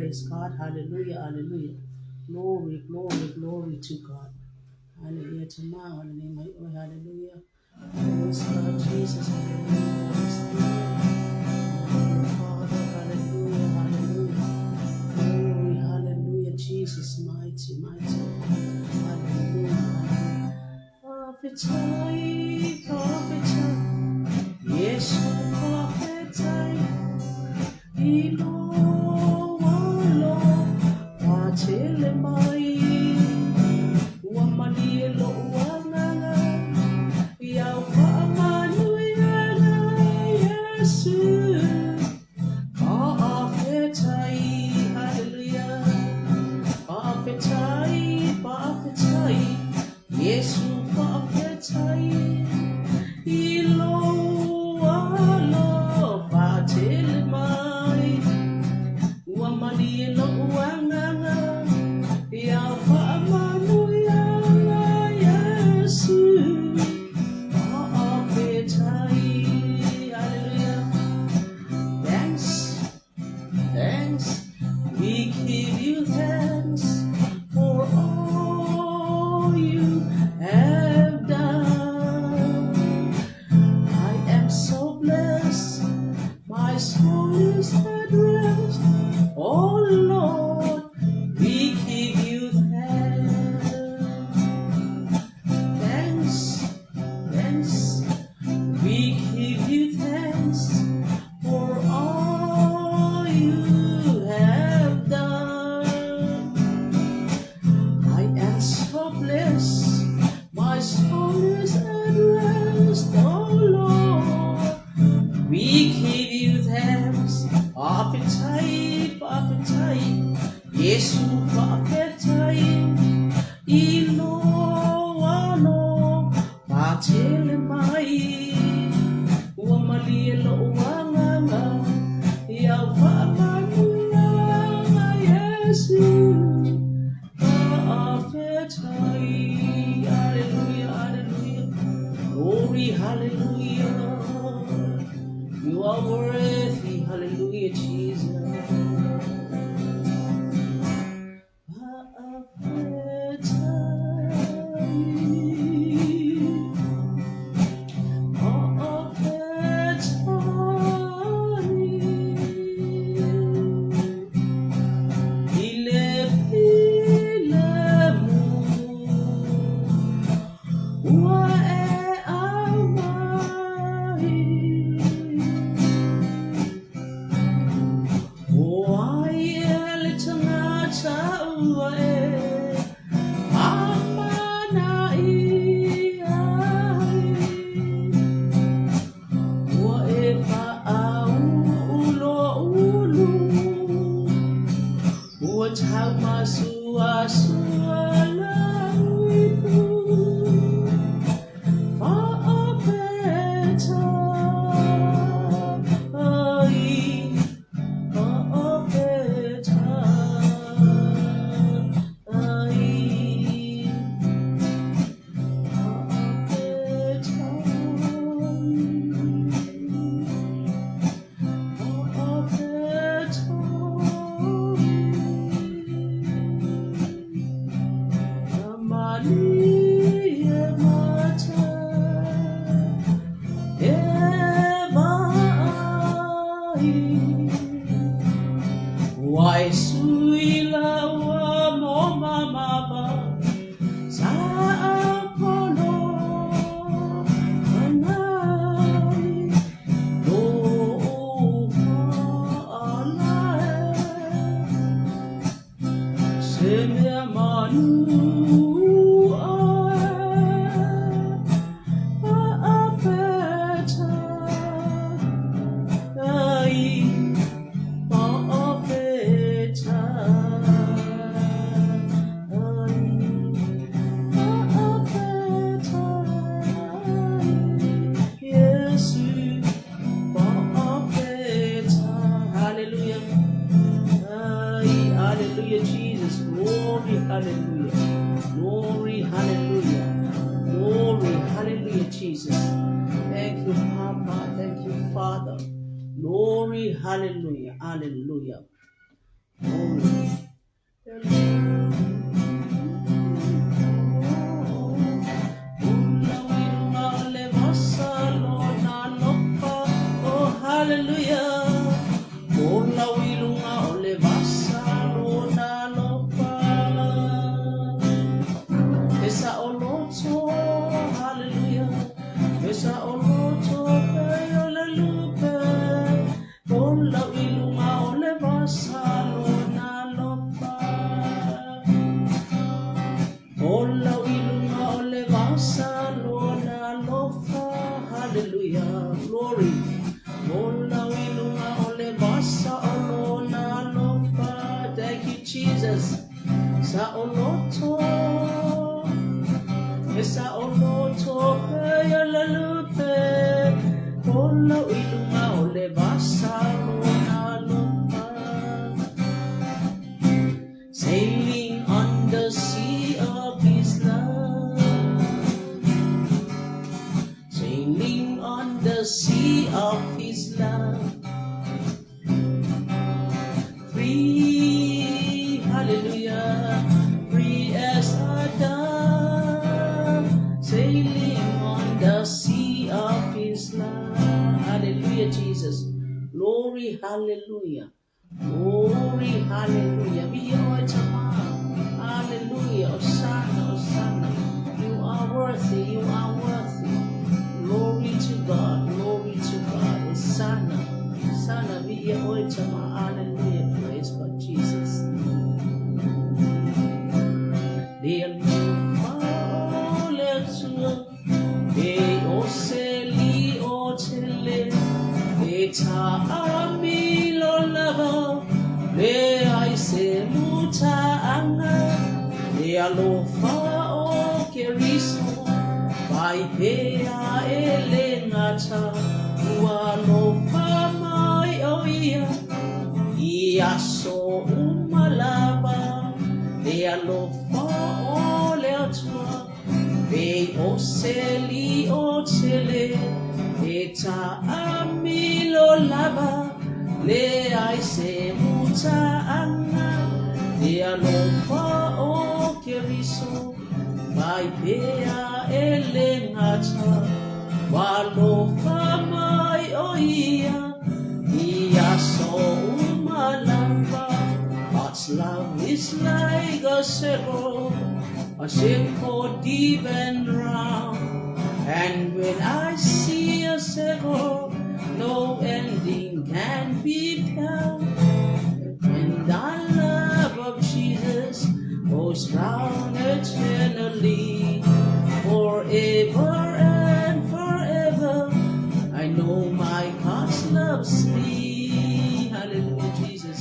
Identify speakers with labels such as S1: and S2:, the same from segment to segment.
S1: Praise God. Hallelujah. Hallelujah. Glory, glory, glory to God. Hallelujah. To now, in the name of hallelujah. Praise God, Jesus. Hallelujah. Father, hallelujah. Hallelujah. Glory, hallelujah. Jesus, mighty, mighty. Hallelujah. Prophesy, prophesy. Yes, prophesy. Ilo walo watele mai wamalielo wanganga ya wamanuela Yesu Prophetai, hallelujah. Prophetai, prophetai. Yesu prophetai. Ilo walo watele mai wamalielo wanganga ya wamanuela Yesu Prophetai, hallelujah. Thanks, thanks, we give you thanks for all you have done. I am so blessed, my soul is at rest. Oh Lord, we give you thanks, thanks, thanks, we give you thanks for all you have done. I am so blessed, my soul is at rest. Oh Lord, we give you thanks. Appetite, appetite, Yesu appetite. Ilo wano patele mai wamalielo wanganga ya wamanuanga Yesu appetite. Hallelujah, hallelujah. Glory, hallelujah. You are worthy, hallelujah, Jesus. Why suila wa mo mama sa apolo anai do alae se me manu Hallelujah, Jesus. Glory, hallelujah. Glory, hallelujah. Glory, hallelujah, Jesus. Thank you, Papa. Thank you, Father. Glory, hallelujah. Hallelujah. Glory. Oh, hallelujah. Ola wilunga ole vasalo na lopa. Besa oloto, hallelujah. Besa oloto, ola lupe. Ola wilunga ole vasalo na lopa. Ola wilunga ole vasalo na lopa. Hallelujah, glory. Ola wilunga ole vasa olona lopa. Thank you, Jesus. Sa oloto, sa oloto, ya la lupe. Ola wilunga ole vasa olona lopa. Sailing on the sea of His love. Sailing on the sea of His love. Free, hallelujah, free as a dove, sailing on the sea of His love. Hallelujah, Jesus. Glory, hallelujah. Glory, hallelujah. Be your hallelujah. Hosanna, Hosanna. You are worthy, you are worthy. Glory to God, glory to God. Hosanna, Hosanna. Be your hallelujah. Praise God, Jesus. Dear Lord, let's look. Oseli, Otele, Eta Amilo Lava. Le aise muta anga, le alofa o keriso, vai pea elengata, ualofa mai oia, iaso umalaba, le alofa o leatua, ve oseli otele, eta amilo lava. Le aise muta anga, le alofa o keriso, vai pea elengata, walofa mai oia, iaso umalamba. God's love is like a circle deep and round, and when I see a circle, no ending can be found. And the love of Jesus goes round eternally, forever and forever. I know my God loves me. Hallelujah, Jesus.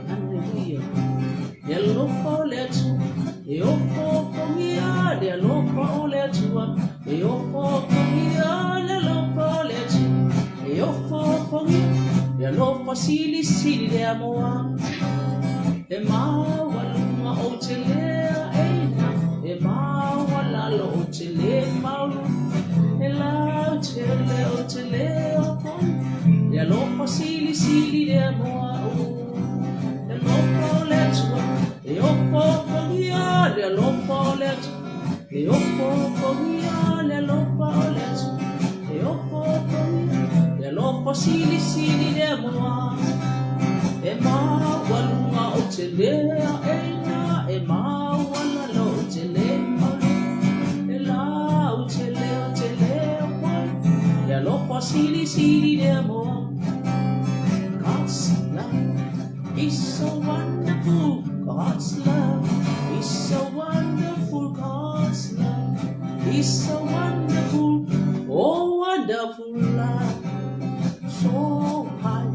S1: Hallelujah. Yellow for letu, yo for comia, yellow for letu, yo for comia, yellow for letu. Yo for comia, yellow for silly de amoa. Emma waluma otele, Emma walalo otele, Maulu, Ella otele, yellow for silly de amoa. Yo for comia, yellow for letu, yo for comia, yellow for letu, yo for comia. Lopo sili de moa, ema walunga otelea ena, ema wala lo otelea, ela otelea kwa, ya lopo sili de moa. God's love is so wonderful. God's love is so wonderful. God's love is so wonderful. Oh, wonderful love. So high,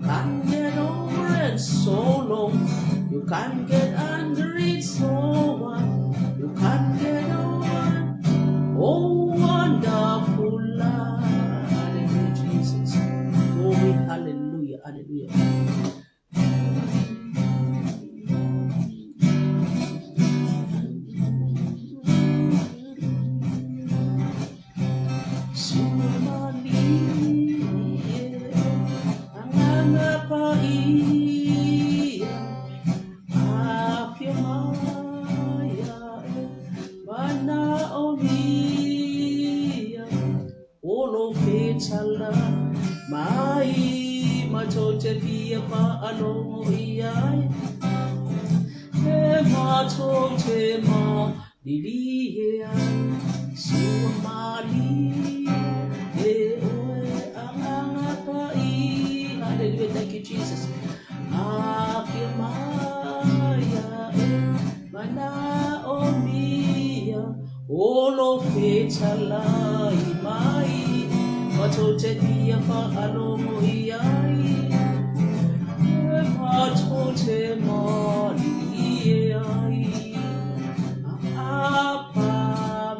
S1: can't get over it, so long. You can't get under it, so wide. You can't get over it. Oh, wonderful love. Hallelujah, Jesus. Glory, hallelujah, hallelujah. whaalongo iai. Te mātou te mā lili he ai. Sua mali e oe anganga pai. Hallelujah, thank you Jesus. Ake maya e mana o mia. Olo feta lai mai. Matou te kia whaalongo iai. Matou te mali e ai. Apa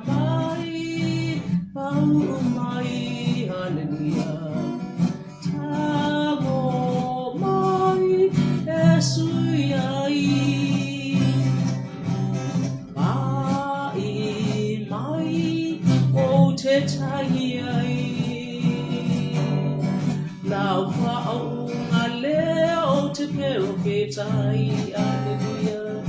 S1: mai, pau mai, hallelujah. Tango mai, e sui ai. Mai, mai, o te tahi ai. Lau whaunga leo te pero ke tai, hallelujah.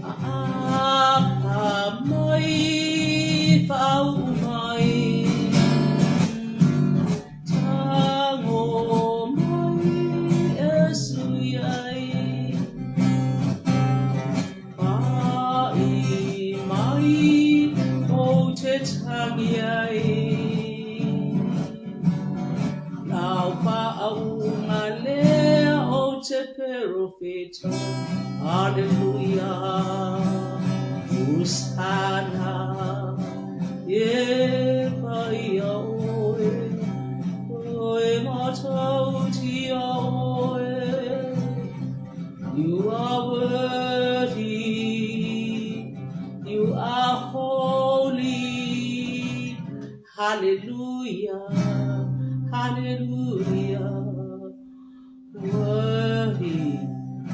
S1: Apa mai, whau mai. Tango mai, e sui ai. Mai, mai, o te tangi ai. Lau whaunga lea o te perofeta. Hallelujah. Hosanna. E pai a oe. Oe matau ti a oe. You are worthy. You are holy. Hallelujah. Hallelujah. Worthy.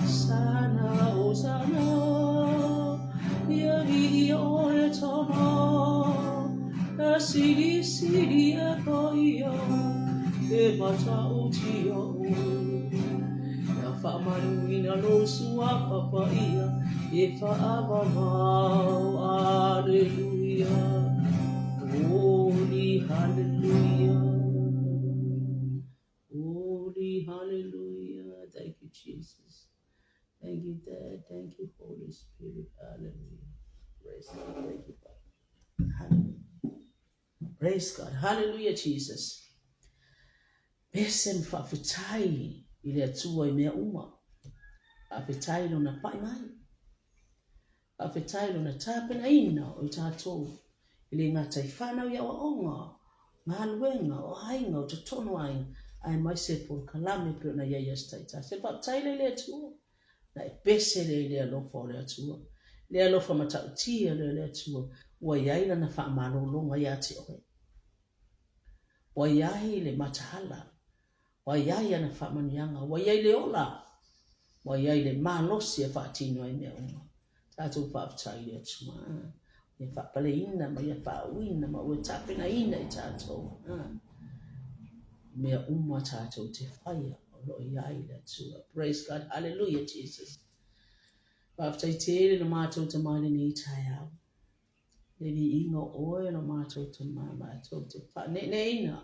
S1: Sana, Hosanna. Yagi oe tama. Sidi, sidi e paia. E matau ti a oe. Whamanuina lo sua papaia. E whaamamau. Hallelujah. Holy, hallelujah. Holy, hallelujah. Thank you, Jesus. Thank you, Dad. Thank you, Holy Spirit. Hallelujah. Praise God. Thank you, Father. Hallelujah. Praise God. Hallelujah, Jesus. Besen whawhitai I le atua I mea uma. Whawhitai lo na pai mai. Whawhitai lo na tāpena ina o I tātou. I le ngatai whanau ia wa onga. Ngā luenga o hainga o totono ai. Ai mai se por kalame pio na ia staita. Se whawhitai le atua. Na e bese le alofa o le atua. Le alofa matautia le atua. Ua iaila na whaamalolonga ia te oe. Ua iai le matahala. Ua iai ana whaamanianga. Ua iai le ola. Ua iai le malosi e whaatino ai mea unga. Tātou whaafitai le atua. E whaapale ina ma ia whaauina ma ue tapena ina I tātou. Mea uma tātou te whaia. Lo iai le atua. Praise God. Hallelujah, Jesus. Whaafitai tere no mātou te maile ni I tai au. Le vi ingo oe no mātou te mātou te wha. Ne ina.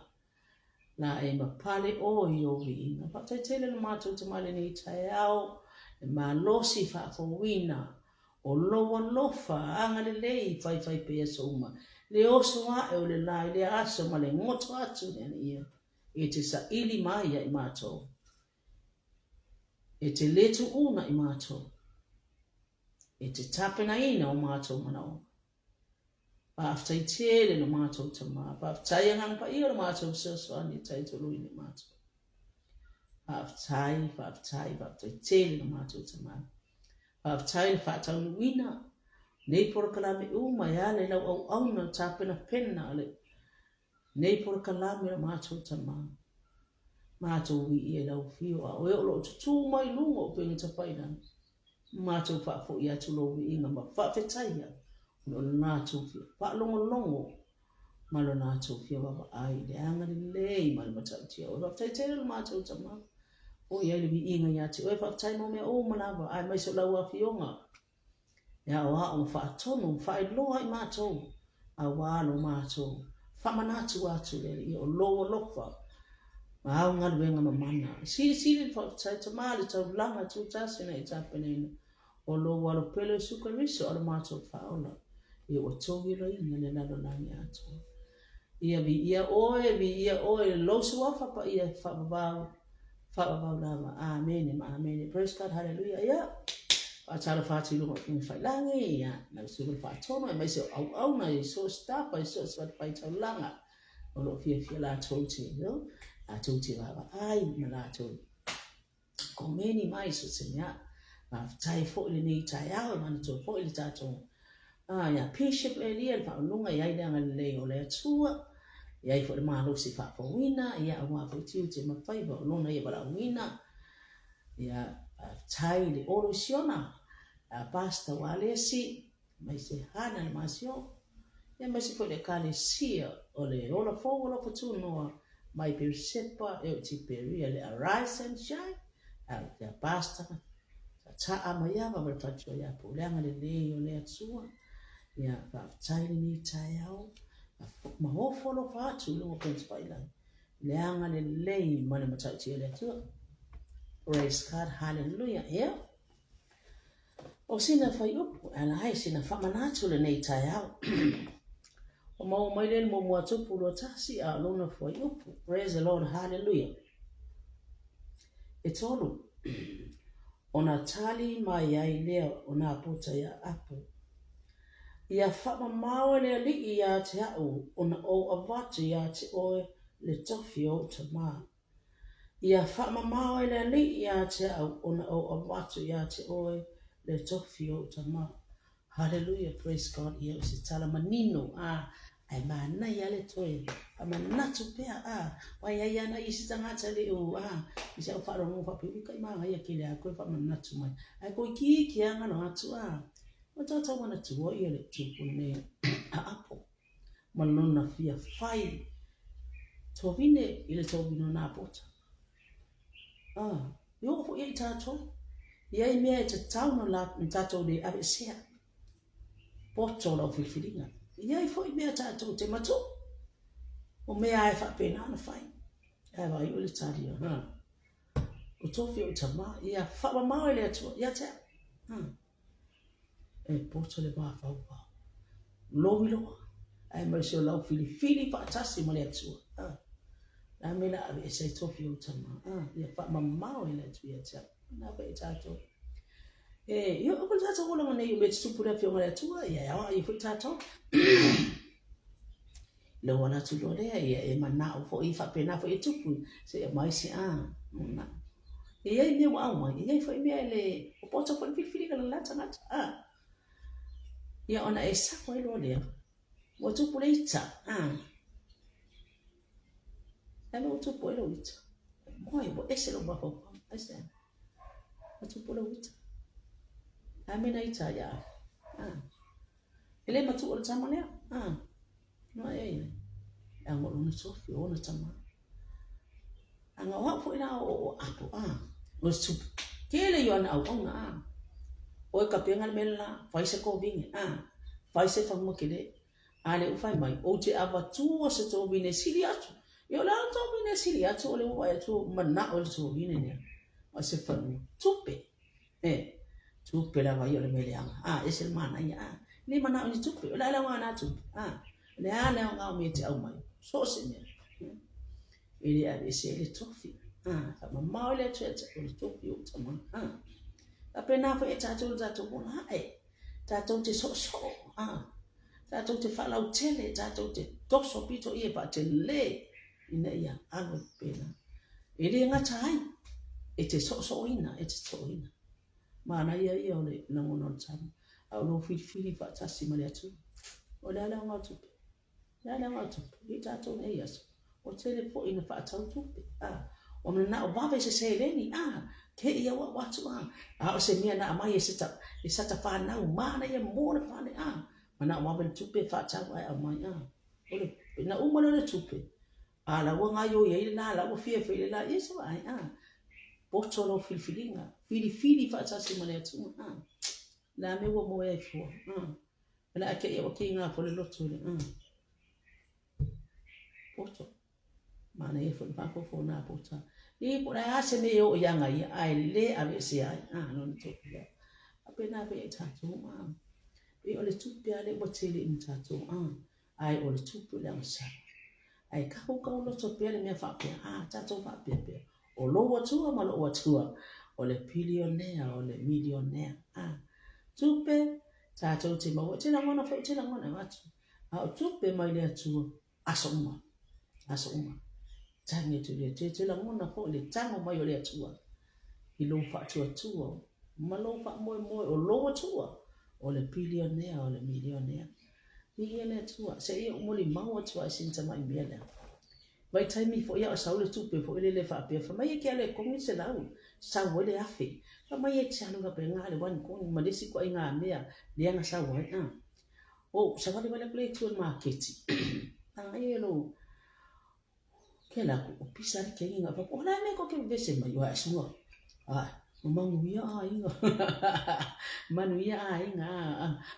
S1: Na e mapale oi o vi inga. Whaafitai tere no mātou te maile ni I tai au. E mā losi whaafawina. O loa lofa. Anga le lei whai pea so uma. Le oso ae o le lai. Le aso ma le ngoto atu nena ia. E te sa ili maia I mātou. E te letu una I mātou. E te tapena ina o mātou manao. Whaafitai tere no mātou te mā. Whaafitai angang pa ia no mātou soswani taitolu I ni mātou. Whaafitai tere no mātou te mā. Whaafitai le whaatau nuina. Nei pora kalame uma ia le lau au auna tapena pena le. Nei pora kalame no mātou te mā. Mātou wi ia lau fio a oe o lo tutu mai lunga o pengi tapainan. Mātou whaafo ia tulo wi inga ma whaafetai ia. No nātou fia. Whaalongo ma lo nātou fia wawa ai. Le angari lei ma le matau tia. Oe whaafitai tere lo mātou te mā. O ia le wi inga ia te. Oe whaafitai mo mea o manawa. Ai mai so lau a fionga. Ia o a o whaatono. Whaeloa I mātou. A wālo mātou. Whamanatu atu le I o loa lofa. Mau ngar wenga mamana. Siri for tamale to langa to tasina it's happening. Olo walo pele suka riso o mato faula. Ia o togi ro ina le nalo langi ato. Ia vi ia oe lo sua fa ia fa ba lava. Amen. Praise God, hallelujah. Ia. Atara fati lo kin fa langi ia. Na suka fa tono mai se au na so stop I so fa ta langa. Olo fia la toti, no? A toti lava. Ai na toti. Komeni mai so senya. Tai fo le ni tai ao man to fo le tato. Ya bishop le lia fa lunga ya ile ngale o le tua. Ya fo le malo si fa fo wina ya wa fo tiu te ma fai ba lona ya bala wina. Ya tai le oro siona. Pasta wale si mai se hana le masio. Ya mai se fo le kale sia o le ola fo tu no mai per sepa e ti peria le arise and shine. Ya pasta ta amaya ba bertacho ya pulang le o le atsua ya ba tai ni tai au ma ho follow fa tu lo pens faila le anga le mane matachi le atsua. Praise God, hallelujah. Ya o sina fa yup ala hai sina fa manatu le nei tai au o mau mai le mo mo tu pulo tasi a lona fa yup. Praise the Lord, hallelujah. It's all ona tali mai ai lea ona puta ya apu. Ia whama maua lea li ia te au ona o avatu ia te oe le tofi o te maa. Ia whama maua lea li ia te au ona o avatu ia te oe le tofi o te maa. Hallelujah, praise God. Ia o se tala manino ai mana ia le toe. A manatu pea wai ai ana isi tangata le o isi au wharo mo whapiru kai maa ia ki lea koe whama manatu mai. Ai koe ki anga no atu o tata wana tuo ia le tupu ne apo. Malona fia fai. Tovine ile tovino na pota. Yo fo ia tato. Ia i mea te tau no la tato le abesea. Poto la filfilinga. Ia i fo i mea tato te matu. O mea ai whapena ana fai. Ai wa iu le tari o tofi o tama. Ia whapa maua le atua. Ia te e poto le ba fa fa lo ai mai so lau fili tasi ma le atua la mena ave se tofi o tama ia fa mamma o le tua cha na ba tato io ko tato ko lo nei be su pure fio ma le atua ia fu tato lo wana tu lo le ia e mana o fo I fa pena fo I tupu se mai se na ia I me wa mai ia fo I me le o poto fo fili ka la tanga ia ona e sako I lo lea. Mo tupu le ita. E mo tupu e lo ita. Moi, mo ese lo mafo. Ese. Mo tupu lo ita. A mena ita ya. Ele matu o le tama lea. No e. Ango luna sofi o na tama. Anga wafo ina o apo. Mo tupu. Kele yo ana au onga. O ka penga le mela. Faise ko vingi. Faise fangmo kele. Ale ufai mai o te avatu o se to bine sili atu. Yo la to bine sili atu o le ua atu mana o le to bine ne. O se fanu tupe. Tupe la vai o le meleanga. Ese le mana ia. Ni mana o le tupe. O la la wana tupe. Le ale o ngau me te au mai. So se ne. Ele ave se le tofi. Ma mau le tete o le tofi o tama. A pena fo e tatou tatou bona tatou te so. Tatou te whalau tele, tatou te toso pito I pa te le ina ia alo pena. E re ngata ai, e te so ina, Mana ia o le nangono tama. Au lo fili pa tasi male atu. O le ala ngatupe. I tatou ne ia so. O tele po ina pa atau tupe. O mena o babe se leni. Ke ia watu o se mia na amai e sata whanau. Mana ia mōna whane Mana waben tupe fa tau ai amai ole na umana le tupe ala wanga yo ye na la wo fie la yeso ai poto lo filfilinga fili fa tasi mane tu la me wo mo e fo la ake e o kinga fo le lotu le poto mana e fo pa ko na puta ni po na ase me yo ya ngai ai le a be se ai no to ya apena be ta to e ole tupe ale mo tele in ta to ai ole tupe le sa ai ka ko lo to pe le me fa pe ta to fa pe pe o lo wa tu ma lo wa tu o le billionaire o le millionaire tupe ta to te mo te la ngona fa te la ngona ma tu tupe mai le tu asoma tangi tu le te la ngona fo le tango mai o le tu i lo fa tu ma lo fa mo o lo wa tu o le billionaire o le millionaire ni ele tu se e mo le ma wa tu sin ta mai mele vai tai mi fo ya sa le tupe fo le fa pe fa mai ke le ko mi se la sa wo le afe fa mai e tsa no ga pe nga le wan ko ma le si ko nga me le nga sa wo o sa va le play to market ai lo ke la ko pisa ke nga fa ko na me ko ke be se mai wa su manguia ainga manuia ainga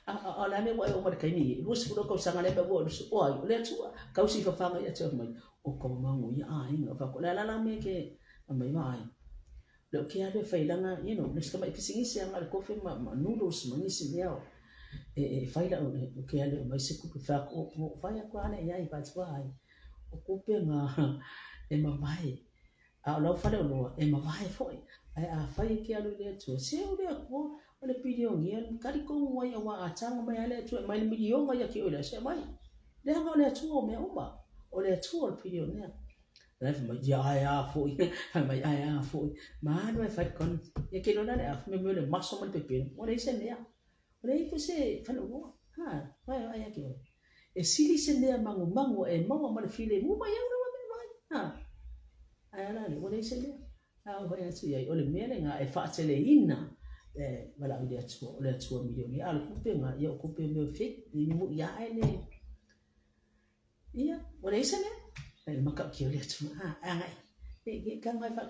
S1: ala me wa o kai ni lu su ko sanga le bo su o le tu ka si fa fa ya tu mai o ko manguia ainga fa ko la me ke mai mai lo ke ade fa ilanga ni ska mai pisingi se anga ko fe ma noodles ma ni si leo fa ila o ke ade mai se ku fa ko fa ya ko ana ya i pa twa ai o ko pe nga e ma mai lo fa le lo e ma vai foi ai fai ke alu le tu se o le ko o le video ngia kari ko mo ya wa atanga mai ale tu mai video mai ya ki o le se mai le nga le tu o me umba o le tu o video ne la fa ya foi mai ya foi ma no fa kon ya ke no na le af me me le maso mal pepe o le se ne ya o le ko se fa no vai ya ki o e sili se ne mango e mango mal file mu mai ya no mai ai ala le o le se ne vai atu ia o le mele nga e fa tele ina wala o le tu milioni al kupe nga ia kupe me fit ni mu ia ele ia o le sene e maka ki o le tu ai e ka mai fa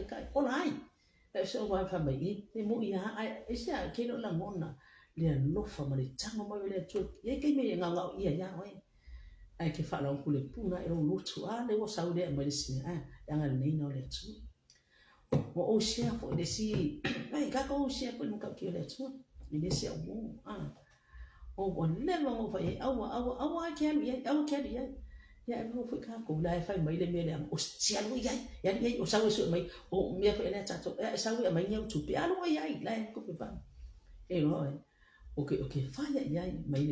S1: kai o lai e so wa fa mai ni mu ia ai e sia ke no la mona le no fa ma le tanga mai le tu e ke me nga ia ia oi ai ke fa la ku le puna e lo tu le wo sa le mai sine ya nga nei no le tu o sia fo de si ai ka ko sia po mo ka ki le tu ni de sia o le mo fa e awa ke ya mo fo ka ko la fa mai le me le o sia lo ya o sa so mai o me fa le ta to sa wi mai nyau tu pe alo ya la ko pe pa e lo okay fa ya mai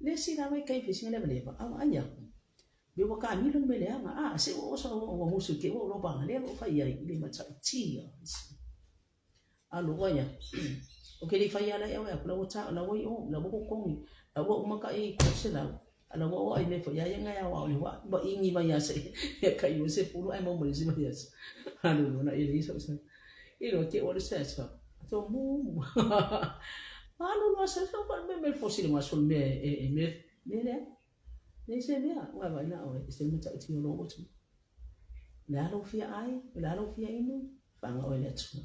S1: le si la mai kai fi sin le ba awa anya be wa ka mi lo me le se o so o mo su ke o lo ba le o fa ya le ma cha ti alo wa ya o ke le fa ya la ya wa la o ta la wo o la wo ko mi la wo ma ka e ko se la la wo ai le fa ya nga ya wa le wa ba ingi ma ya se ya ka yo se pu ai mo mo si ma ya alo na e le so so e lo ke o le se so to mu alo no se so pa me fo si le ma so me me le se mea wa vai na o se mo ta ti lo o tu la lo fia ai la lo fia inu fa nga o le tu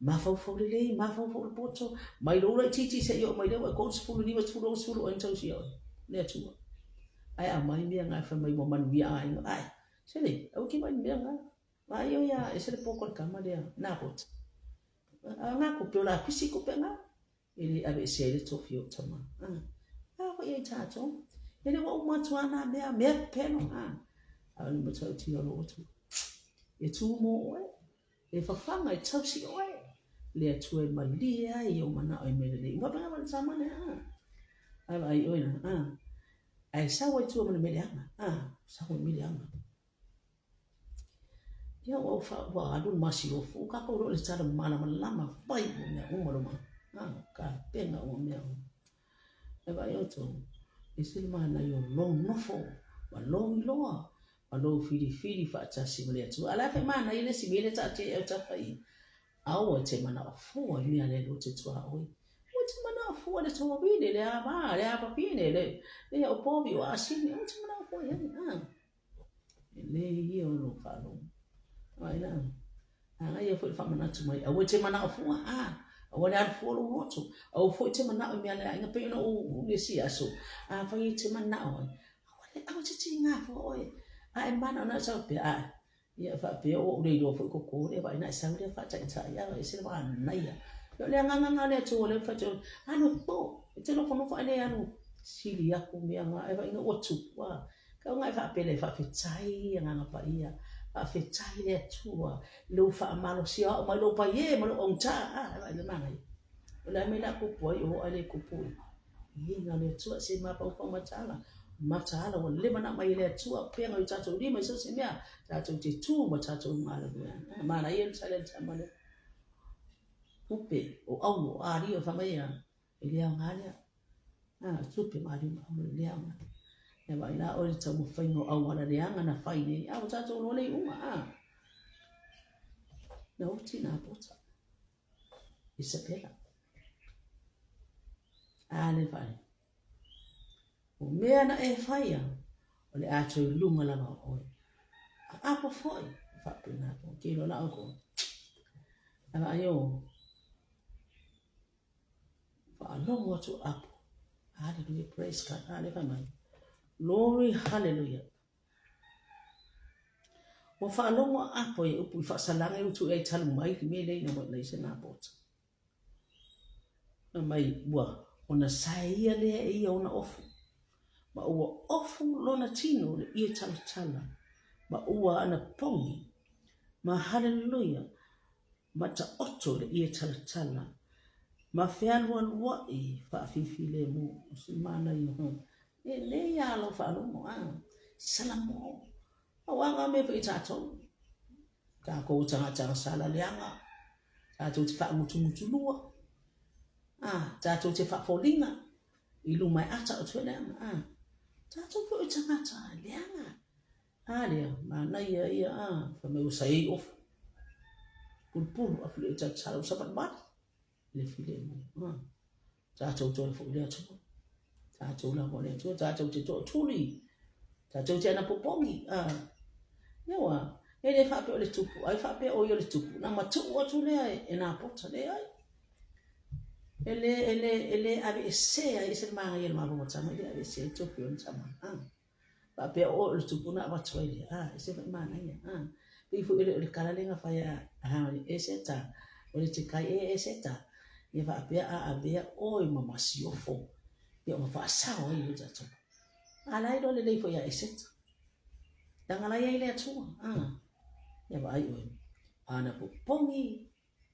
S1: ma fo le poto mai lo le titi se yo mai le ko su ni wa tu lo su lo en tau si o le tu ai a mai mea nga fa mai mo man wi ai se le o ki mai mea nga ma yo ya e se le poko ka ma le na pot nga ko pio la pisi ko pe nga ele ave se le to fio tama ko ye ta to ele wa uma tuana me peno ali mo tau ti lo tu e tu mo e fa fanga e tau si oe le tu e malia e o mana o me le ma pa ma sama ne ai oi na ai sa wa tu mo me le sa wa me le ya wa fa wa adu masi o fu ka ko le tsara mala lama pai me o mo ma ka penga o me e vai o tu e se mana yo long nofo wa long loa wa lo fili fa ta simile tu ala fe mana ile simile ta te e ta fai au te mana fu wa mi ale lo te tu au o te mana fu le to bi le ba pine le o po bi wa sini o te mana fu ya le yo lo fa lo ai na ai e fu fa mana tu mai o te mana fu o le fu lo roto o fu te mana o mi ale nga pe no o le si aso fa te mana o le au te tinga fo oi ai mana na sa pe ai ia fa pe o le do fo ko le ba na sa le fa cha cha ya e se ba na ya yo le nga le tu le fa tu anu to te no kono fa le anu sili ya ku me nga e ba ina o tu wa ka nga fa pe le fa fe chai nga pa ia fa fe chai le tu wa lo fa malo sia o ma lo pa ye ma lo on cha a le ma ngai le me la ku po o ale ku po nga le tu se ma pa ma cha la Machala wa lima na mai le tua penga i tatou lima i sasi mea tatou te tū ma tatou ngāra mea mana i sale tamane upe o au o ari o whamaya i lea ngārea tupe maari ma au lea ngārea e wa ina ori tau mo whaingo au wala leanga na whaine au tatou no lei unga na uti nā pota i sa pera le whai o mea na e whaia o le ato i lunga langa oi a apa foi whapena o kilo na au ko ama ayo whaalomo atu apo hallelujah praise God hallelujah glory hallelujah o whaalomo apo e upu i whaasalanga i utu e talu mai ki me nei na mo nei se nā pota na mai ua o na saia lea e ia o na ofu ma ua ofu lona tino le ia talatala ma ua ana pongi ma hallelujah ma ta oto le ia talatala ma fealua lua e whaafifi le mo si mana i ho e le ia alo whaalomo salamo au anga me pa i tatou ka kou tanga sala leanga tatou te whaamutu lua tatou te whaafolinga i lumai ata o tuele tatou po i tangata leanga lea mana ia whameu sai ofu pulpulu a fili e tatou sabat mati le file mo tatou toi fo lea tua tatou la mo lea tua tatou te toa tuli tatou te ana popongi Yawa, ele whape o le tupu, ai whape o le tupu, na matu atu lea e nā pota lea ai. Ele ave e sea e se maa ia maa pota, ma ele ave e sea tupu o ntama. Whape o le tupu na watu ai lea, e se maa na ia. Pifu ele kalalenga whaia, e se ta, o le te kai e se ta, ia whape a avea o i mamasi o fo, ia ma whaasao ai o tato. Alai do le leifo ia e se ta. Dangala ia ile atua ya vai oi ana popongi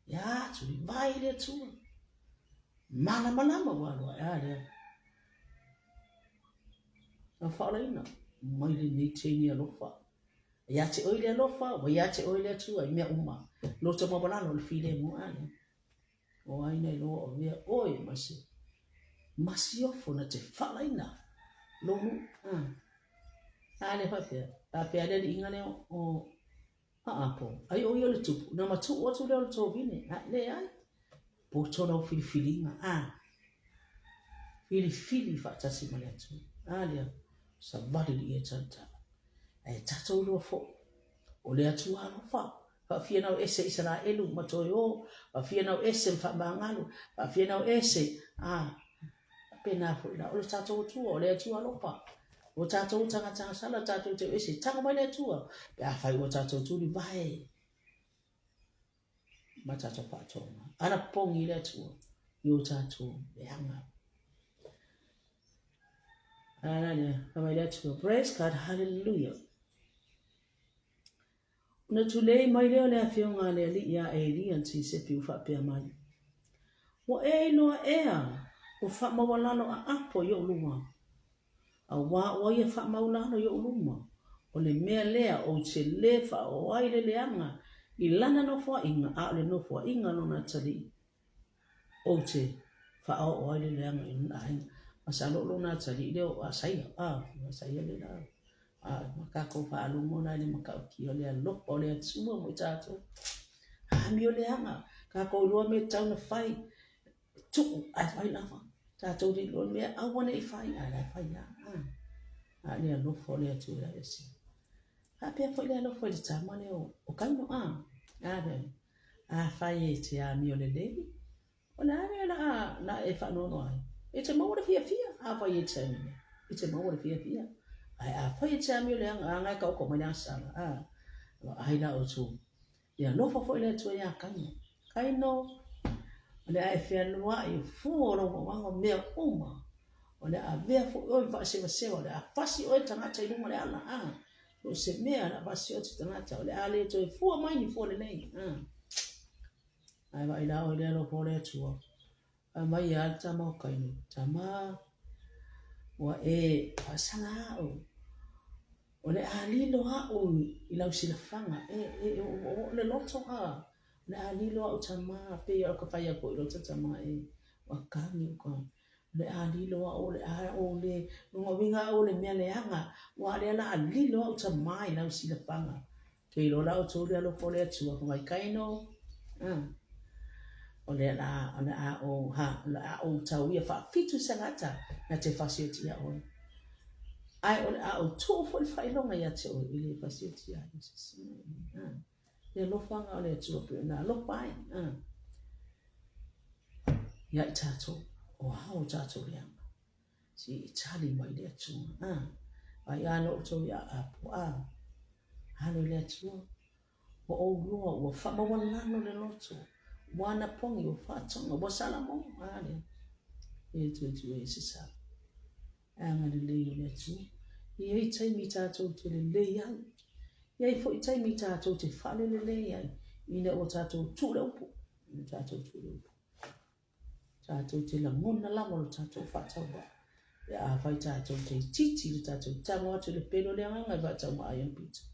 S1: ya tuli vai ile atua malama walo ya le na fala ina mai le ni tini alofa ya te oile alofa wa ya te oile atua i mea uma lo te mabalano le file mo ana o ai nei lo o mea oi masi ofo na te fala ina lo mu ale pape ale ingane o apo ai o yo le tupu na matu o tu le to bine le ai po to no filifilinga filifili fa tasi male tu ale sa vale li etanta ai tato lo fo o le atu alo fa fia na ese Israelu matoyo fa fia na ese fa bangalu fa fia na ese pena fo la o tato tu o le atu alo fa o tatou tanga sala tatou te ese tanga mai le tua pe a fai o tatou tu li vai ma tatou pa tona ana pongi le tua yo tatou le anga ana le mai le tua praise God hallelujah na tu le mai le afionga le li ya eli anti se piu fa pe mai o no ea o fa mawalano a apo yo luma a wa ia fa maulano yo luma o le mea lea o te lefa o ai le leanga i lana no fo inga a le no fo inga no na tali o te fa o ai le leanga i na masalo lo na tali le o asaia asaia le la makako fa alu mona le makao ki o le lo o le tsuma mo tato mi o leanga ka ko lo me tau na fai tu ai fai na fa tato di lo me a wana i fai ai fai ya le lo fo le tu la ese pe fo le lo fo le tama le o kano fai e te a mi o le le o na e fa no ai e te mo le fia fia fai e te e te mo le fia ai a foi cha mi le nga ka ko ma sa ai la o tu ya no fo le tu ya kai no le ai fe no ai fu lo wa me uma o le a vea fu o fa se o le a pasi o tanga tai lunga le ala o se mea na pasi o tanga tai o le ale to fu mai ni fu le nei ai vai la o le lo po le tu a mai ya tama kai no tama wa pasanga o le alilo o I lau sila fanga o le loto le alilo o tama pe o ka fai ko lo tama wa kami ko le alilo o le no winga o le mea le anga wa le na alilo o tama I lau sila fanga ke lo la o to le lo po le tu ko mai kaino o le la o tau ia fa fitu sangata na te fasiti ya o ai o tu fo fai longa ya te o ile fasiti ya le lo fanga o le tu pe na lo pai ya tato o hao tato ya si tali mai le tu ai ano to ya halo le tu o lo fa ma wana no le loto wana pongi o fa tonga bo salamo ale tu e sa anga le tu I tai mi tato te le ai ia fo tai mi tato te fale le ai ina o tato tu le upo tato tu le upo tato te la mona la mo tato fa tawa ya fai tato te titi tato tamo te le pelo le anga va tawa ai pizza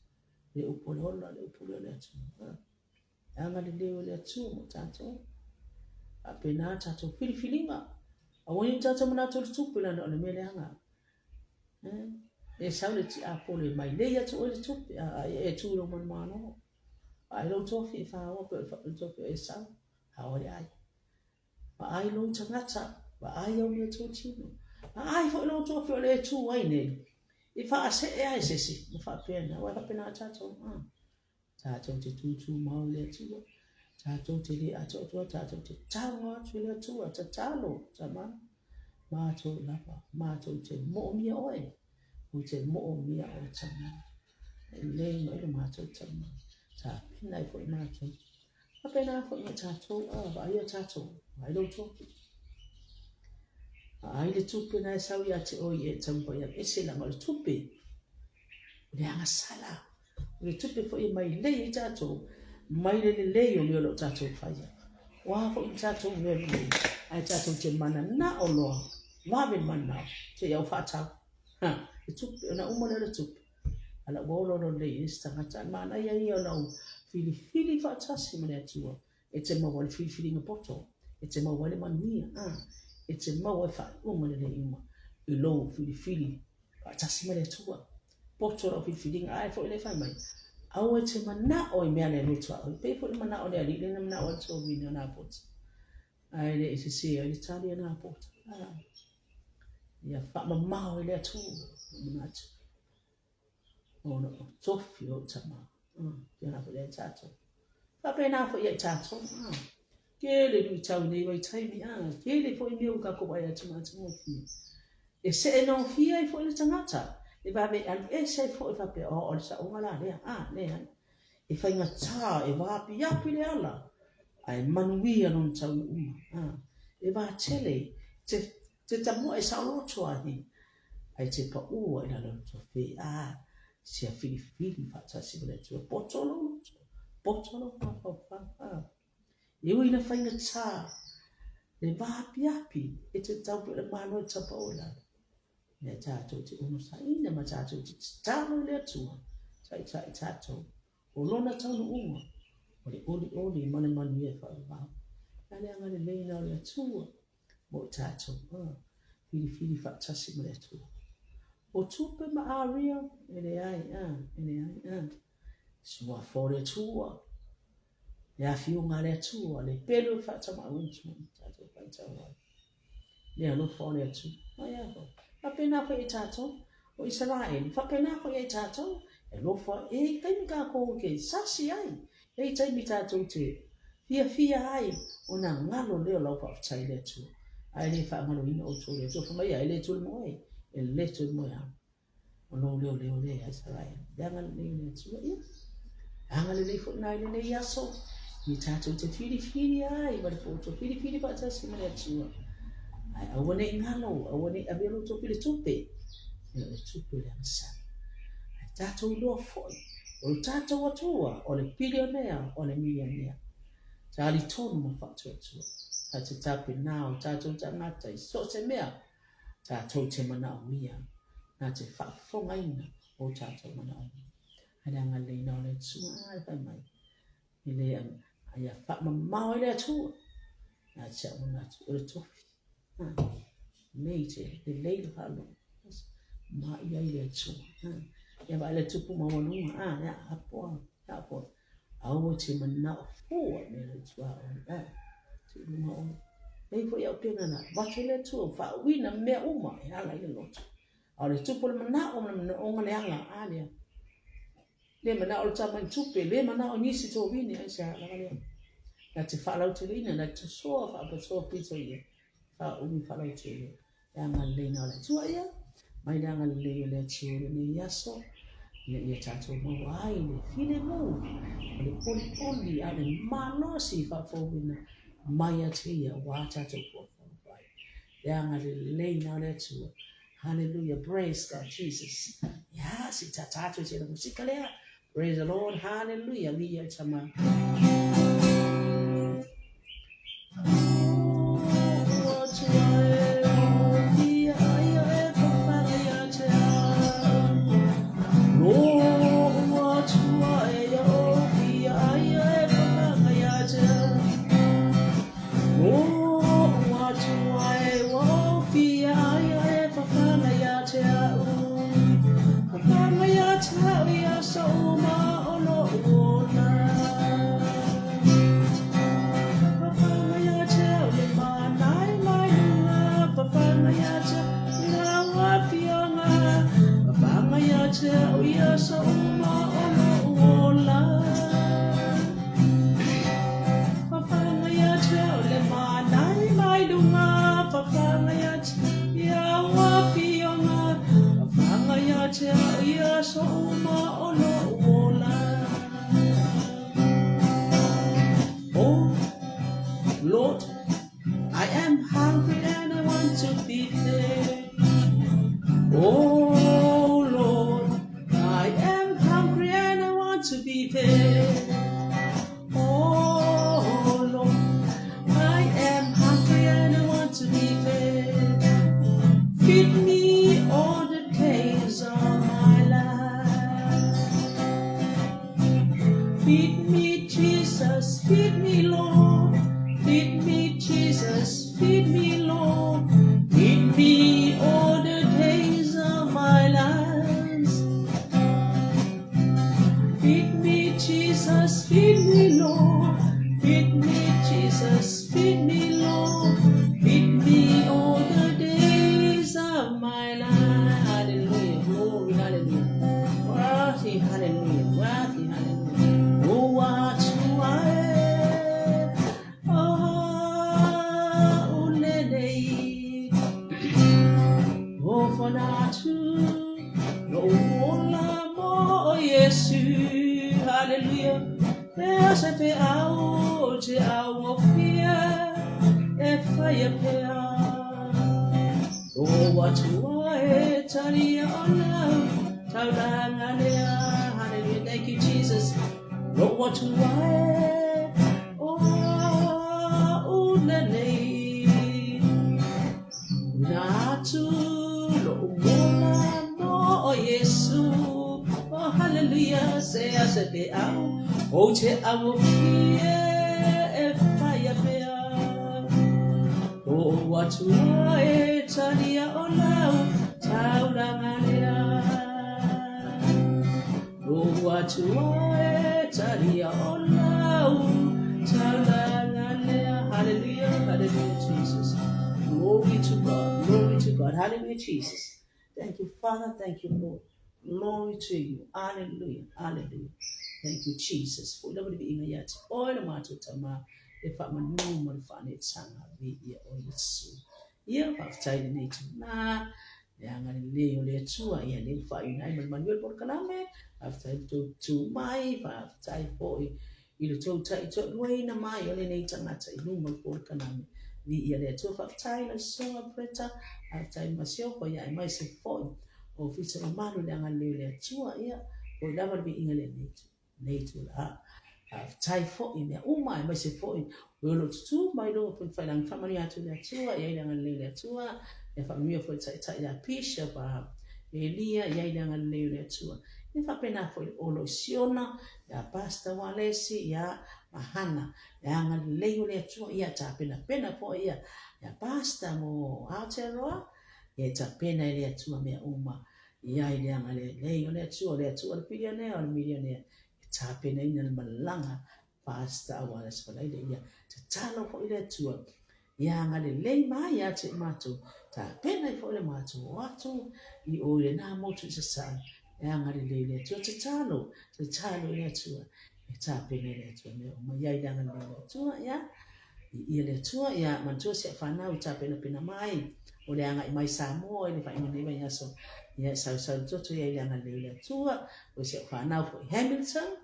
S1: le upo le ola le upo le tu anga le tu mo tato apena tato filifilinga awoni tato mana tu tu la no le mele anga e saule ti a pole mai le ya tu o tu e tu lo man mano ai lo to fi fa o pe fa to e sa ha o ai ma ai lo tangata ma ai o le tu tino ma ai fo lo to fi le tu ai ne I fa se e ai se si ma fa pena wa fa pena tato tato te tu ma o le tu tato te le a to tato te tawa tu le tu a talo tama ma to la ma to te mo mi oi o te mo mia o tama le no le mato tama ta pina fo mato a pena fo ma tato va ia tato ai lo to ai le tupe na sa ia te o ye tampo ia ese la mal tupe le anga sala le tupe fo i mai le tato mai le o me lo tato fa ia wa fo tato me le ai tato te mana na o lo va be mana te ia fa ta tupe na umole le tupe ala bolo no le istangata mana ia no fili fa tasi mane atua e te mo wale fili no poto e te mo wale manuia e te mo e fa umole le ima e lo fili fa tasi mane atua poto no fili ai fo le fa mai au e te mana o me ale le tua pe fo mana o le ali le na mana o to vi na poto ai le se se ai Italia na poto ia fa ma o le tu mana ono sofio tama yana ko le tato fa pena fo ye tato ke le du tau nei wai tai mi ke le fo mi o ka ko ya tuma tuma fi e se no fi ai fo le tangata e va be an e se fo fa pe o sa o ngala le le e fa nga ta e va pi ya pi le ala ai manui non tau e va tele te tamo e sa lo toa ni ai te pa u ai la lo to fe sia fili fa ta si bele tu potolo pa e ui na fainga ta le va api e te tau pe le mano ta paola le ta to te uno sa ina ma ta to te ta no le tu ta to o lona tau no uma o le mane e fa va ale anga le na le tu mo ta to fili fa ta si bele tu o tupe ma aria ele ai sua fore tua ya fiu ngale tua le pelo fa tama untu tato fa tama le no fore tu ya ko apena ko itato o Israel fa pena ko itato e lo fa e kai ka ko ke sasi ai e tai mi tato te fia ai ona ngalo le lo fa tai le tu ai le fa ngalo ino o tu le tu fa mai ai le tu mo e le tu mo ya Ono leo asaraya. Jangan ni tua ya. Angal ni fo na ni yaso. Ni tato te fili ai ba foto fili ba ta sima ya tua. Ai awane ngalo awane abelo to fili tupe. Ya tupe ya sa. Tato lo fo. O tato watua o le billionaire o le millionaire. Tali tonu mo fatua tua. Tato tape now tato tangata so se mea. Tato te mana o mia. Na te whaafonga ina o tātou mana o. Hana ngā leina o le tua ai whai mai. I le ai a whaamamau i le atua. Nā tia o ngā tu o le tofi. Nei te le leila halo. Ma i ai le atua. Ia wa le tupu mawanunga. Ia hapoa. Aua te mana o fua me le tua o. Te lunga o. Nei fo iau penga na. Wake le tua. Whaawina mea uma. Ia lai le loto. Au le tupu le mana o ngā leanga ālea. Le mana o le tama tupe, le mana o nisi tō wini ai se langa lea. Nā te whaalau te leina, nā te soa whaapasoa pito ia. Umi whaalau te ia. Ea ngā leina o le tua ia. Mai ngā leina le tua le ne yaso. Ia tātou mau ai le file mou. O le poli a le malosi whaafowina. Mai a te ia wā tātou pōwhai. Ea ngā leina o le tua. Hallelujah. Praise God, Jesus. Yes, it's a tattoo. Praise the Lord. Hallelujah. We are Chama. Lord, I am hungry and I want to be fed. Oh Lord, I am hungry and I want to be fed. Oh Lord, I am hungry and I want to be fed. Feed me all the days of my life. Feed me, Jesus, feed me, Lord. Feed me, Jesus, feed me, Lord. Feed me all the days of my life. Feed me, Jesus, feed me, Lord. Feed me, Jesus, feed me, Lord. Feed me all the days of my life. Hallelujah, glory, hallelujah. Worthy, hallelujah, worthy, hallelujah. Oh, what you are. Hallelujah. There's a pay out, of fear, a fire pay out. Oh, what you are, Talia, hallelujah. Thank you, Jesus. Oh, what you are, oh, not to. Oh, yes, oh, hallelujah, say I said the owl, oh, che our fear, fire bear. Oh, what you are, Talia, oh, now, Taurangania. Oh, what you are, Talia, oh, now, Taurangania. Hallelujah, hallelujah, Jesus. Glory to God, glory to God, hallelujah, Jesus. Thank you, Father. Thank you, Lord. Glory to you. Hallelujah. Hallelujah. Thank you, Jesus. For the being yet all the matter tama if I'm a normal fan, it's sanga be here or yes. You have tried nature. Nah, yang le le chua ya le fa ina man yo por kalame after to mai fa tai po I le tau tai to wei na mai o le nei tanga tai no mo por kalame ni ya le to fa tai na so preta a tai ma sio ko ya mai se fo o fi se ma no le le chua ya o lava bi inga le nei tu la tai fo I me uma mai se fo o lo tu mai do po fa lang family atu le chua ya le chua e fa mio fo tai ya pisha pa Elia ya le chua e fa pena fo o lo siona ya pasta walesi ya mahana ya le chua ya ta pena fo ya pasta mo Aotearoa ya ta pena le chua me uma ya le chua le pilione o milione ta pena ina malanga pasta walesi fa le ya ta lo fo le chua ya le mai ya te mato ta pena fo le mato watu I o le na mo tu sa ya le tu te talo le tu e ta pena le tu me o ya le tu ya I le tu ya man tu se fa na ta pena mai o le anga mai sa mo le fa ina le ya so ya sa tu ya le tu o se fa na fo Hamilton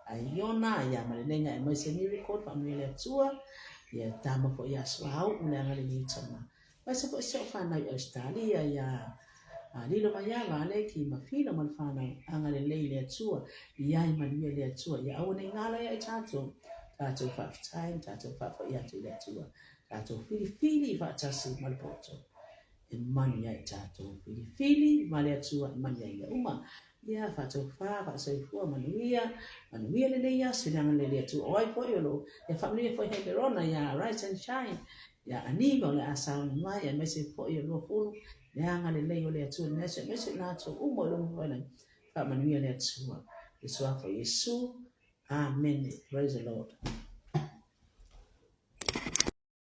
S1: ai yona ya ma le nga mai se ni record fa le tu ya tama fo ya so au le anga le ni tama pa se fo se fa na Australia ya lilo mayanga ale ki mafila malfana anga le tua ya Emmanuel le tua ya awone ngala ya tato fa time tato fa ya tu le tua tato fili fa tasi malpoto Emmanuel ya tato fili male tua Emmanuel ya uma ya fa to fa so fu manuia le ya sinanga le tua oi fo yo ya family fo heberona ya rise and shine ya anigo le asang mai ya mesi fo yo lo fu yang ale le le tu mese na tu umo lo ngona fa manuia le tu Yesu for Yesu amen praise the Lord